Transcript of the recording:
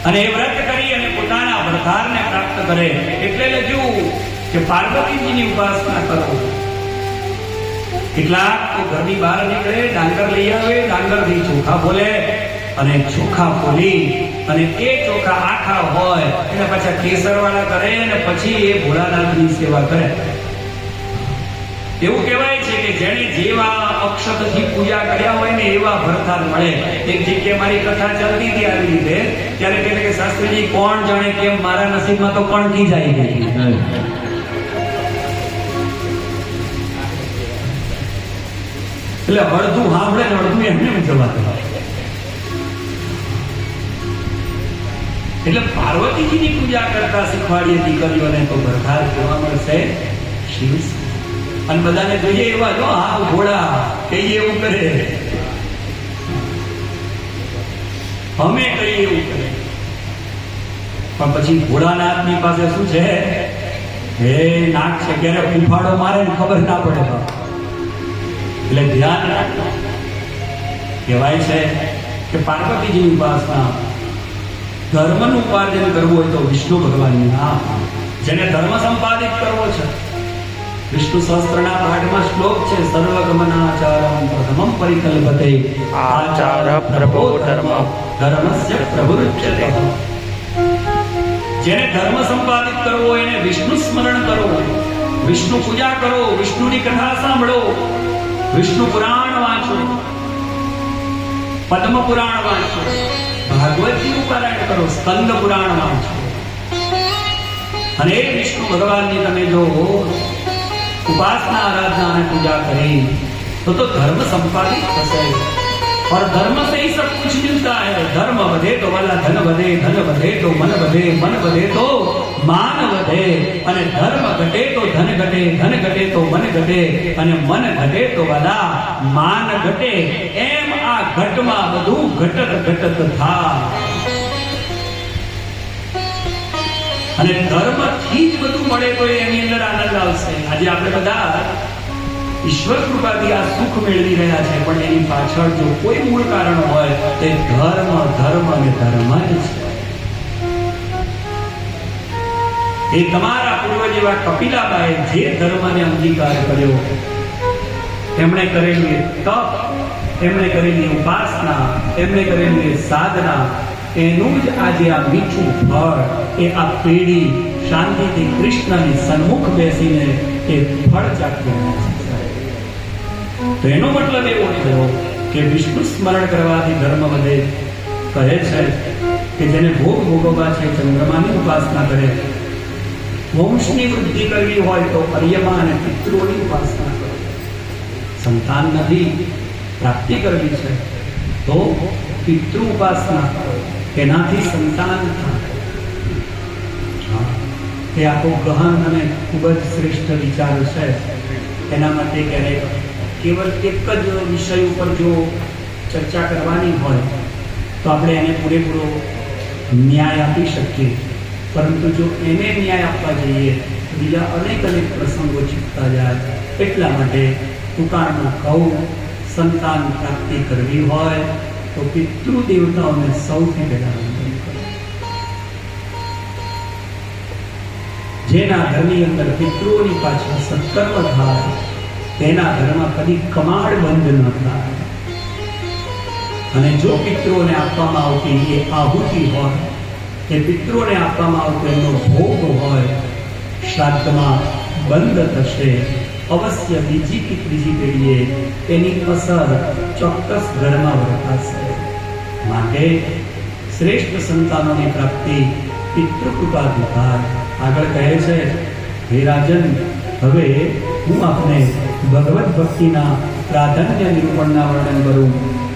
અને એ વ્રત કરી અને પોતાના વરદાનને પ્રાપ્ત કરે. એટલે લખ્યું કે પાર્વતીજીની ઉપાસના કરો. કેટલાક તો ઘરની બહાર નીકળે, ડાંગર લઈ આવે, ડાંગરથી ચોખા બોલે અને ચોખા બોલી અને એ ચોખા આખા હોય એને પાછા કેસરવાળા કરે અને પછી એ ભોળાનાથની સેવા કરે. એવું કહેવાય છે કે જેણે જેવા અક્ષતથી પૂજા કર્યા હોય ને એવા વરદાન મળે. એક જગ્યાએ મારી કથા ચાલતી હતી આવી રીતે, ત્યારે કહે કે શાસ્ત્રીજી કોણ જાણે કેમ મારા નસીબમાં તો કણકી જાય ગઈ. એટલે અડધું સાંભળે ને અડધું એમને જવાતું. એટલે પાર્વતીજીની પૂજા કરતા શીખવાડીએ દીકરીઓને તો વરદાન જોવા મળશે શિવ. અને બધાને જોઈએ એવા જો હા ઘોડા કહીએ એવું કરે, અમે કહીએ એવું કરે. પણ પછી ભોળાનાથની પાસે શું છે? હે નાક છે, ક્યારે ફૂફાડો મારે ને ખબર ના પડે. એટલે ધ્યાન રાખો. કહેવાય છે કે પાર્વતીજીની ઉપાસના, ધર્મનું ઉપાર્જન કરવું હોય તો વિષ્ણુ ભગવાનનું નામ. જેને ધર્મ સંપાદિત કરવો છે, વિષ્ણુ સહસ્ત્રના પાઠમાં શ્લોક છે, સર્વગમનાચારમ પ્રથમમ પરિકલ્પતે આચાર પ્રભો ધર્મ ધર્મસ્ય પ્રભુરુચ્યતે. જેને ધર્મ સંપાદિત કરવો હોય એને વિષ્ણુ સ્મરણ કરો, વિષ્ણુ પૂજા કરો, વિષ્ણુની કથા સાંભળો, વિષ્ણુ પુરાણ વાંચો, પદ્મ પુરાણ વાંચો, ભાગવતજીનું પારાયણ કરો, સ્કંદ પુરાણ વાંચો. અને એ વિષ્ણુ ભગવાનની તમે જો उपासना आराधना और पूजा करें तो धर्म संपादित थशे. और धर्म से ही सब कुछ मिलता है. धर्म बढ़े तो वाला धन बढ़े, धन बढ़े तो मन बढ़े, मन बढ़े तो मान बढ़े, અને ધર્મ ઘટે તો ધન ઘટે, ધન ઘટે તો મન ઘટે, અને મન ઘટે તો વાલા માન ઘટે. એમ આ ઘટમાં બધું ઘટત ઘટત થાય. અને ધર્મથી જ બધું મળે તો એની અંદર આનંદ આવશે. આજે આપણે બધા ઈશ્વર કૃપાથી આ સુખ મેળવી રહ્યા છે, પણ એની પાછળ જો કોઈ મૂળ કારણ હોય તે ધર્મ, ધર્મ અને ધર્મ જ છે. એ તમારા પૂર્વજ એવા કપિલાબાએ જે ધર્મને અંગીકાર કર્યો, એમણે કરેલી તપ, એમણે કરેલી ઉપાસના, એમણે કરેલી સાધના, એનું જ આજે આ મીઠું ફળ, એ આ પેઢી શાંતિથી કૃષ્ણની સન્મુખ બેસીને એ ફળ ચાખી રહ્યા છે. તો એનો મતલબ એવો થયો કે વિષ્ણુ સ્મરણ કરવાથી ધર્મ વધે. કહે છે કે જેને ભોગ ભોગવવા છે ચંદ્રમાની ઉપાસના કરે, વંશની વૃદ્ધિ કરવી હોય તો અર્યમા અને પિતૃઓની ઉપાસના કરે, સંતાન નથી પ્રાપ્તિ કરવી છે તો પિતૃ ઉપાસના કરો, એનાથી સંતાન થાય. એ આખો ગહન અને ખૂબ જ શ્રેષ્ઠ વિચાર છે. એના માટે ક્યારેક કેવળ એક જ વિષય ઉપર જો ચર્ચા કરવાની હોય તો આપણે એને પૂરેપૂરો ન્યાય આપી શકીએ, પરંતુ જો એને ન્યાય આપવા જઈએ તો બીજા અનેક પ્રસંગો છૂટતા જાય. એટલા માટે ટૂંકાણમાં કહું, સંતાન પ્રાપ્તિ કરવી હોય તો પિતૃ દેવતાઓને સૌથી પહેલા વંદન કરો. જેના ઘરની અંદર પિતૃઓની પાછળ સત્કર્મ થાય તેના ઘરમાં કદી કમાડ બંધ ન થાય. અને જો પિતૃઓને આપવામાં આવતી એ આહુતિ હોય, એ પિતૃઓને આપવામાં આવતો એનો ભોગ હોય, શ્રાદ્ધમાં બંધ થશે. અવશ્ય બીજી કે ત્રીજી પેઢીએ એની અસર ચોક્કસ ઘરમાં વર્તાશે. માટે શ્રેષ્ઠ સંતાનોની પ્રાપ્તિ પિતૃ કૃપાથી થાય. આગળ કહે છે, હે રાજન, હવે હું આપને ભગવત ભક્તિના પ્રાધાન્ય નિરૂપણના વર્ણન કરું.